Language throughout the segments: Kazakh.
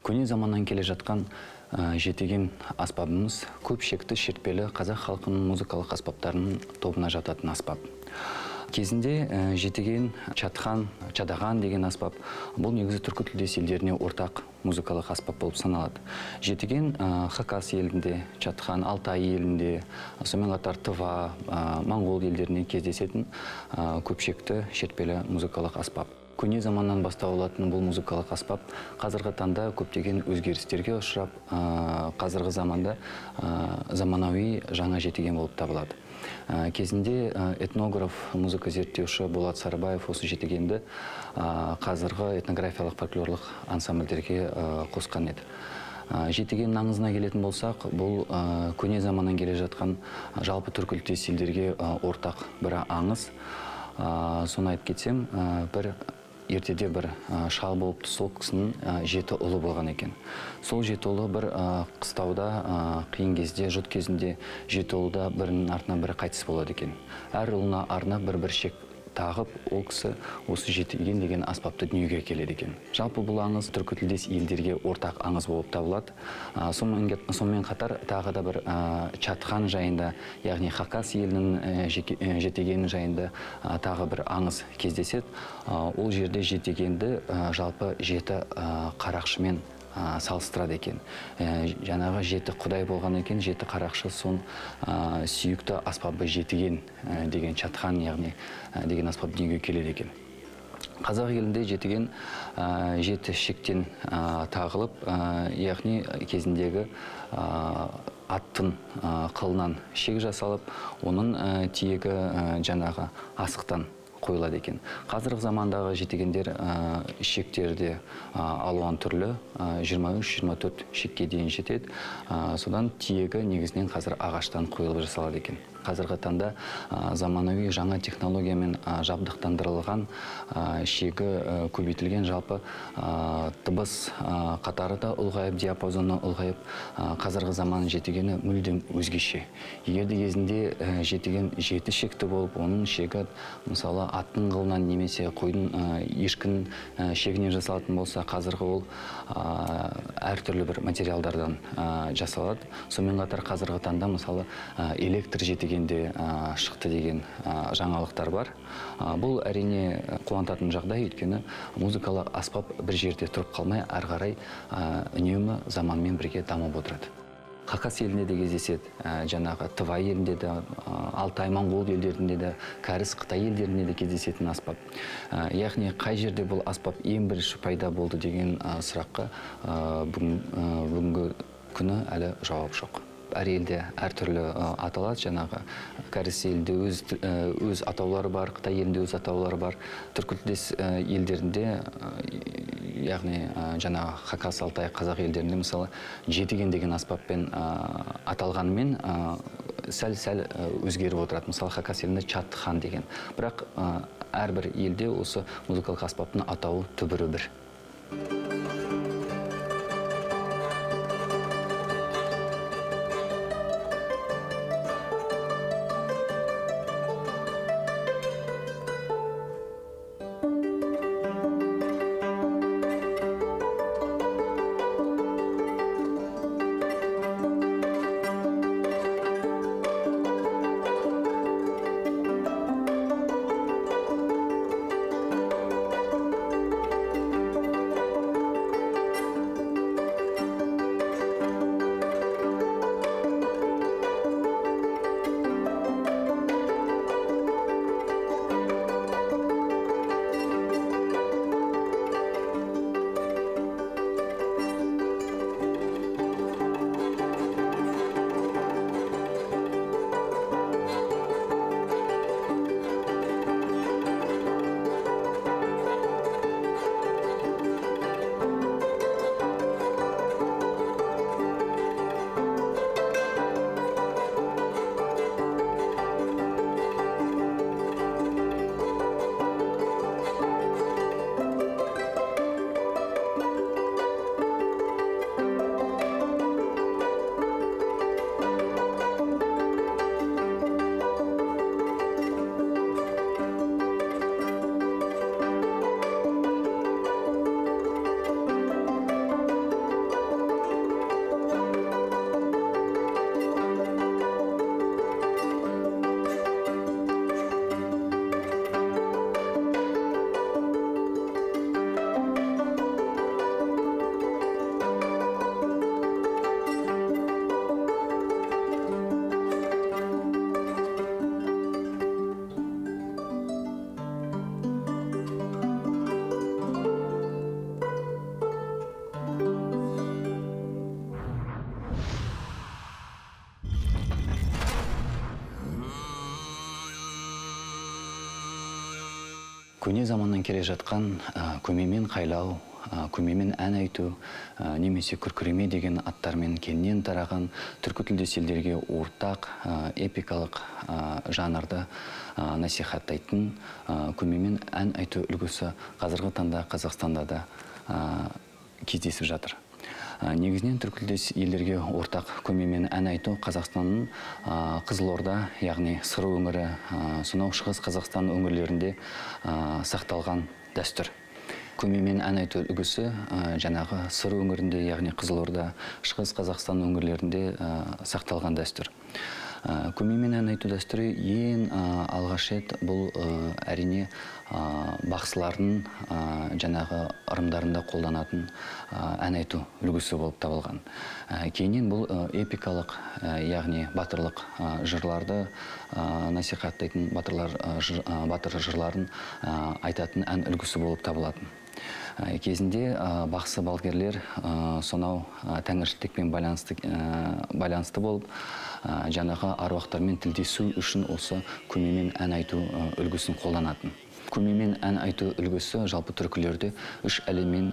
Көне заманнан келе жатқан жетеген аспабымыз көп шекті шертпелі қазақ халқының музыкалық аспаптарының тобына жататын аспап. Кезінде жетеген, чатхан, чадаған деген аспап бұл негізі түркі тілдес елдеріне ортақ музыкалық аспап болып саналады. Жетеген Хакас елінде, чатхан, Алтай елінде, сонымен қатар Тыва, Моңғол елдеріне кездесетін көпшекті шертпелі музыкалық аспап. Көне заманнан бастау алатын бұл музыкалық аспап қазіргі таңда көптеген өзгерістерге ұшырап, қазіргі заманда заманауи жаңа жетеген болып табылады. Кезінде этнограф, музыка зерттеуші Болат Сарыбаев осы жетегенді қазіргі этнографиялық фольклорлық ансамбльдерге қосқан еді. Жетеген аңызына келетін болсақ, бұл көне заманнан келе жатқан жалпы түркілтес елдерге ортақ бір аңыз. Соны айтып кетсем, бір ертеде бір шал болыпты, сол кісінің 7 ұлы болған екен. Сол 7 ұлы бір қыстауда, қиын кезде, жұт кезінде 7 ұлыда бірінің артынан бірі қайтыс болады екен. Әр ұлына арнап бір шек тағып, ол кісі осы жетеген деген аспапты дүниеге келеді екен. Жалпы бұл аңыз түркі тілдес елдерге ортақ аңыз болып табылады. Сонымен қатар тағы да бір чатхан жайында, яғни Хакас елінің жетегені жайында тағы бір аңыз кездеседі. Ол жерде жетегенді жалпы 7 қарақшымен салыстырады екен. Жаңағы 7 құдай болған екен, 7 қарақшы сон сүйікті аспабы жетеген деген чатхан, яғни деген аспап дүниеге келеді екен. Қазақ елінде жетеген 7 шектен тағылып, яғни кезіндегі аттың қылынан шек жасалып, оның тиегі жаңағы асықтан қойылады екен. Қазіргі замандағы жетегендер шектерде алуан түрлі 23-24 шекке дейін жетеді. Содан тиегі негізінен қазір ағаштан қойылып жасалады екен. Қазіргі таңда заманауи жаңа технологиямен жабдықтандырылған, шегі көбейтілген, жалпы дыбыс қатары да ұлғайып, диапазоны ұлғайып, қазіргі заман жетегені мүлдем өзгеше. Егерде кезінде жетеген 7 шекті болып, оның шегі мысалы аттың қылынан немесе қойдың, ешкінің шегінен жасалатын болса, қазіргі ол әртүрлі бір материалдардан жасалады. Сонымен қатар қазіргі таңда мысалы электр жетегенде шықты деген жаңалықтар бар. Бұл әрине қуантатын жағдай, өйткені музыкалық аспап бір жерде тұрып қалмай, әрі қарай үнемі заманмен бірге дамып отырады. Хакас елінде де кездеседі, жаңағы Тыва елінде де, Алтай, Моңғол елдерінде де, Кәріс, Қытай елдерінде де кездесетін аспап. Яғни қай жерде бұл аспап ең бірінші пайда болды деген сұраққа бүгінгі күні әлі жауап жоқ. Әр елде әртүрлі аталады, жаңағы Кәріс елінде өз атаулары бар, Қытай елінде өз атаулары бар. Түркітілдес елдерінде, яғни жаңағы Хакас, Алтай, қазақ елдерінде мысалы жетеген деген аспаппен аталғанымен сәл өзгеріп отырады. Мысалы Хакас елінде чатхан деген. Бірақ әрбір елде осы музыкалық аспаптың атауы түбірі бір. Көне заманнан келе жатқан көмемен қайлау, көмемен ән айту, немесе күркіреме деген аттармен кеңінен тараған түркі тілдес елдерге ортақ эпикалық жанрды насихаттайтын көмемен ән айту үлгісі қазіргі таңда Қазақстанда да кездесіп жатыр. Негізінен түркі тілдес елдерге ортақ көмемен ән айту Қазақстанның Қызылорда, яғни Сыр өңірі, сонау шығыс Қазақстан өңірлерінде сақталған дәстүр. Көмемен ән айту үлгісі жаңағы Сыр өңірінде, яғни Қызылорда, шығыс Қазақстан өңірлерінде сақталған дәстүр. Көмемен ән айту дәстүрі ең алғаш рет бұл әрине бақсылардың жаңағы ырымдарында қолданатын ән айту үлгісі болып табылған. Кейіннен бұл эпикалық, яғни батырлық жырларды насихаттайтын, батыр жырларын айтатын ән үлгісі болып табылатын. Кезінде бақсы балгерлер сонау тәңіршілдікпен байланысты болып, жаңағы аруақтармен тілдесу үшін осы көмемен ән айту үлгісін қолданатын. Көмемен ән айту үлгісі жалпы түркілерде үш әлеммен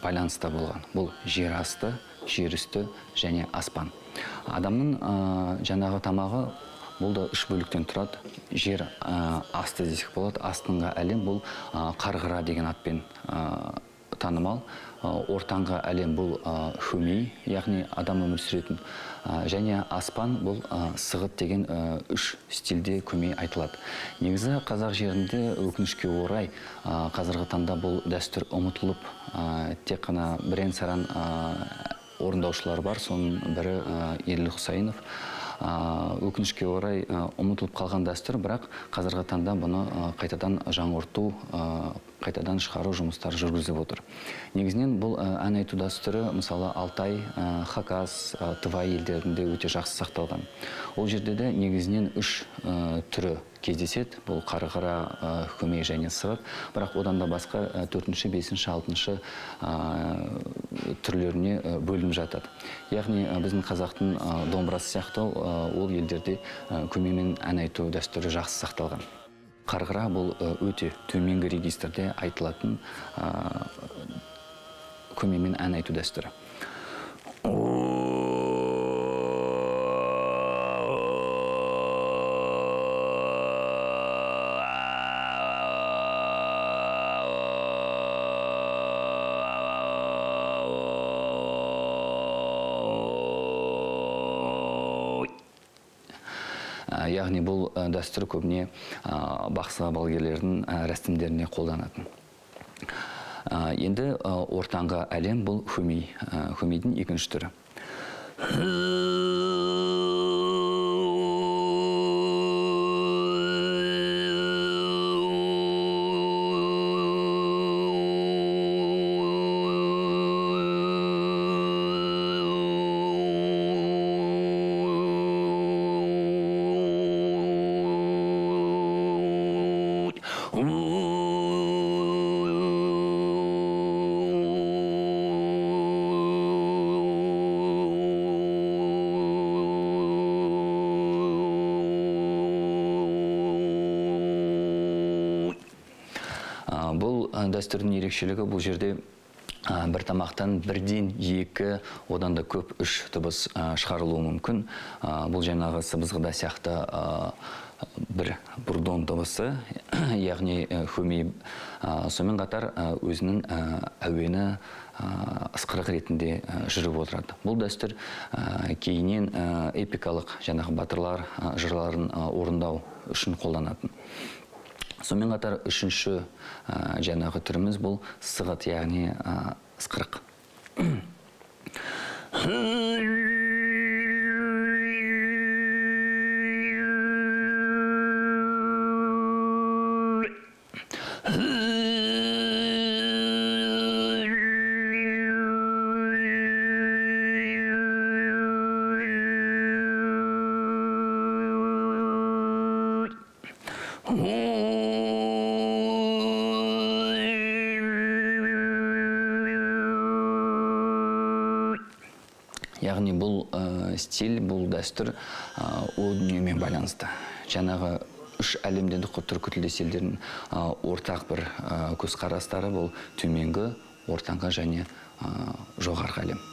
байланыста болған. Бұл жер асты, жер үсті және аспан. Адамның жаңағы тамағы бұл да үш бөліктен тұрады. Жер асты десек болады. Астыңғы әлем бұл қарғыра деген атпен танымал. Ортаңғы әлем бұл хөмей, яғни адам өмір сүретін. Және аспан бұл сығыт деген үш стильде көмей айтылады. Негізі қазақ жерінде өкінішке орай қазіргі таңда бұл дәстүр ұмытылып, тек қана бірен-саран орындаушылар бар. Соның бірі Еділ Құсайынов. Өкінішке орай ұмытылып қалған дәстүр, бірақ қазіргі таңда бұны қайтадан жаңғырту, қайтадан шығару жұмыстары жүргізіліп отыр. Негізінен бұл ән айту дәстүрі мысалы Алтай, Хакас, Тывай елдерінде өте жақсы сақталған. Ол жерде де негізінен үш түрі кездеседі. Бұл қарғыра, көмей және сығыт. Бірақ одан да басқа 4-ші, 5-ші, 6-ші түрлеріне бөлініп жатады. Яғни біздің қазақтың домбырасы сияқты ол елдерде көмеймен ән айту дәстүрі жақсы сақталған. Қарғыра бұл өте төменгі регистрде айтылатын көмеймен ән айту дәстүрі. Яғни бұл дәстүр көбіне бақсы балгерлердің рәсімдеріне қолданатын. Енді ортаңғы әлем бұл хөмей. Хөмейдің екінші түрі. Бұл дәстүрдің ерекшелігі бұл жерде бір тамақтан бірден екі, одан да көп үш дыбыс шығарылуы мүмкін. Бұл жаңағы сыбызғыда сияқты бір бурдон дыбысы, яғни хөмей. Сонымен қатар өзінің әуені ысқырық ретінде жүріп отырады. Бұл дәстүр кейінен эпикалық жаңағы батырлар жырларын орындау үшін қолданатын. Сонымен қатар үшінші жаңағы түріміз бұл сығыт, яғни ысқырық. Яғни бұл стиль, бұл дәстүр о дүниемен байланысты. Жаңағы үш әлемдендік түркітілдес елдердің ортақ бір көзқарастары бұл төменгі, ортаңғы және жоғарғы әлем.